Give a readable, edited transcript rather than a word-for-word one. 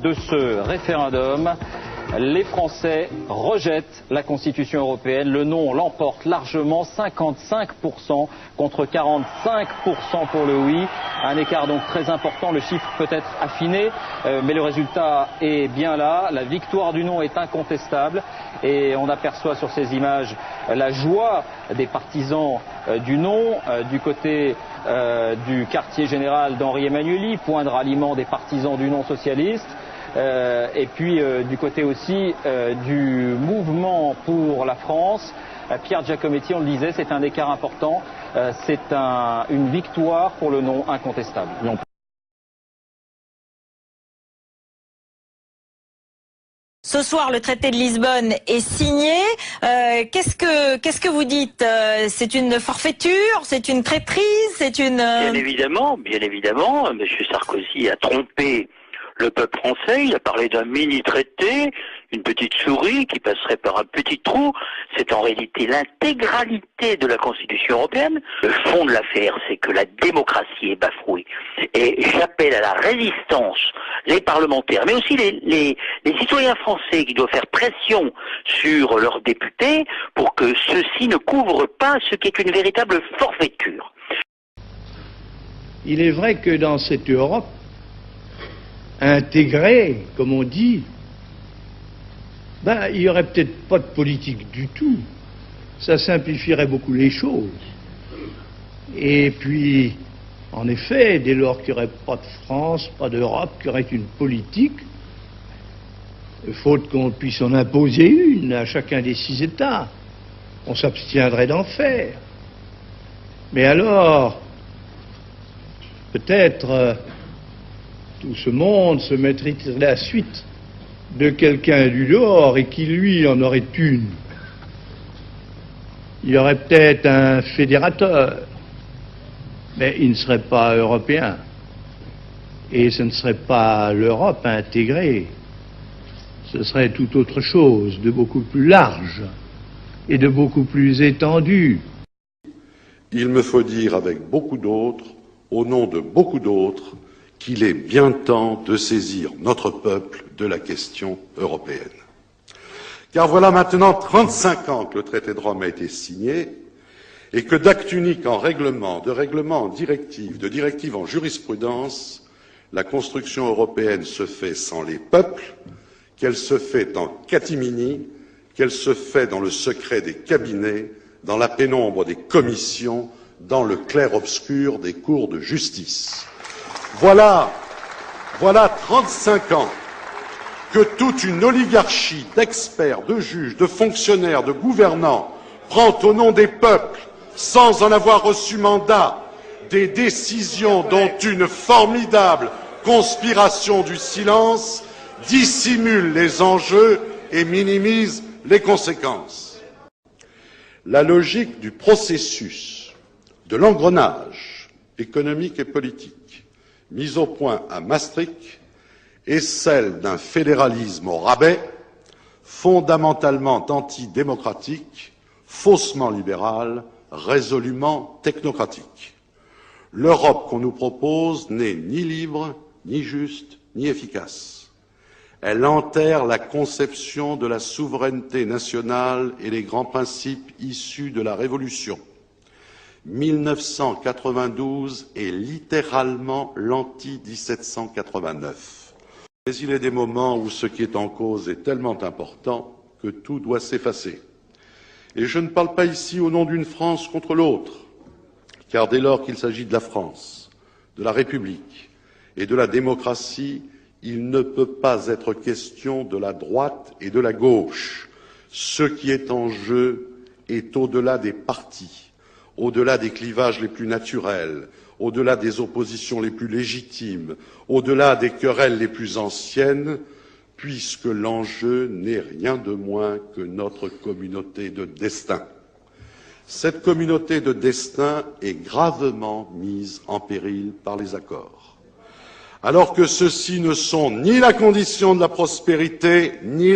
De ce référendum, les Français rejettent la Constitution européenne. Le non l'emporte largement, 55% contre 45% pour le oui. Un écart donc très important, le chiffre peut être affiné, mais le résultat est bien là. La victoire du non est incontestable et on aperçoit sur ces images la joie des partisans du non du côté du quartier général d'Henri Emmanuelli, point de ralliement des partisans du non socialiste. Et puis du côté aussi du mouvement pour la France, Pierre Giacometti, on le disait, c'est un écart important, c'est une victoire pour le non incontestable. Ce soir, le traité de Lisbonne est signé. Qu'est-ce que vous dites? C'est une forfaiture? C'est une traîtrise? C'est une... Bien évidemment, M. Sarkozy a trompé le peuple français. Il a parlé d'un mini-traité, une petite souris qui passerait par un petit trou. C'est en réalité l'intégralité de la Constitution européenne. Le fond de l'affaire, c'est que la démocratie est bafouée. Et j'appelle à la résistance les parlementaires, mais aussi les citoyens français qui doivent faire pression sur leurs députés pour que ceux-ci ne couvrent pas ce qui est une véritable forfaiture. Il est vrai que dans cette Europe intégrée, comme on dit, il n'y aurait peut-être pas de politique du tout. Ça simplifierait beaucoup les choses. Et puis, en effet, dès lors qu'il n'y aurait pas de France, pas d'Europe, qu'il y aurait une politique, faute qu'on puisse en imposer une à chacun des 6 États, on s'abstiendrait d'en faire. Mais alors, peut-être tout ce monde se mettrait à la suite de quelqu'un du dehors et qui, lui, en aurait une. Il y aurait peut-être un fédérateur, mais il ne serait pas européen. Et ce ne serait pas l'Europe intégrée. Ce serait tout autre chose, de beaucoup plus large et de beaucoup plus étendu. Il me faut dire avec beaucoup d'autres, au nom de beaucoup d'autres, qu'il est bien temps de saisir notre peuple de la question européenne. Car voilà maintenant 35 ans que le traité de Rome a été signé et que d'acte unique en règlement, de règlement en directive, de directive en jurisprudence, la construction européenne se fait sans les peuples, qu'elle se fait en catimini, qu'elle se fait dans le secret des cabinets, dans la pénombre des commissions, dans le clair-obscur des cours de justice. Voilà 35 ans que toute une oligarchie d'experts, de juges, de fonctionnaires, de gouvernants prend au nom des peuples, sans en avoir reçu mandat, des décisions dont une formidable conspiration du silence dissimule les enjeux et minimise les conséquences. La logique du processus, de l'engrenage économique et politique mise au point à Maastricht est celle d'un fédéralisme au rabais, fondamentalement antidémocratique, faussement libéral, résolument technocratique. L'Europe qu'on nous propose n'est ni libre, ni juste, ni efficace. Elle enterre la conception de la souveraineté nationale et les grands principes issus de la Révolution. 1992 est littéralement l'anti-1789. Mais il est des moments où ce qui est en cause est tellement important que tout doit s'effacer. Et je ne parle pas ici au nom d'une France contre l'autre, car dès lors qu'il s'agit de la France, de la République et de la démocratie, il ne peut pas être question de la droite et de la gauche. Ce qui est en jeu est au-delà des partis, au-delà des clivages les plus naturels, au-delà des oppositions les plus légitimes, au-delà des querelles les plus anciennes, puisque l'enjeu n'est rien de moins que notre communauté de destin. Cette communauté de destin est gravement mise en péril par les accords, alors que ceux-ci ne sont ni la condition de la prospérité, ni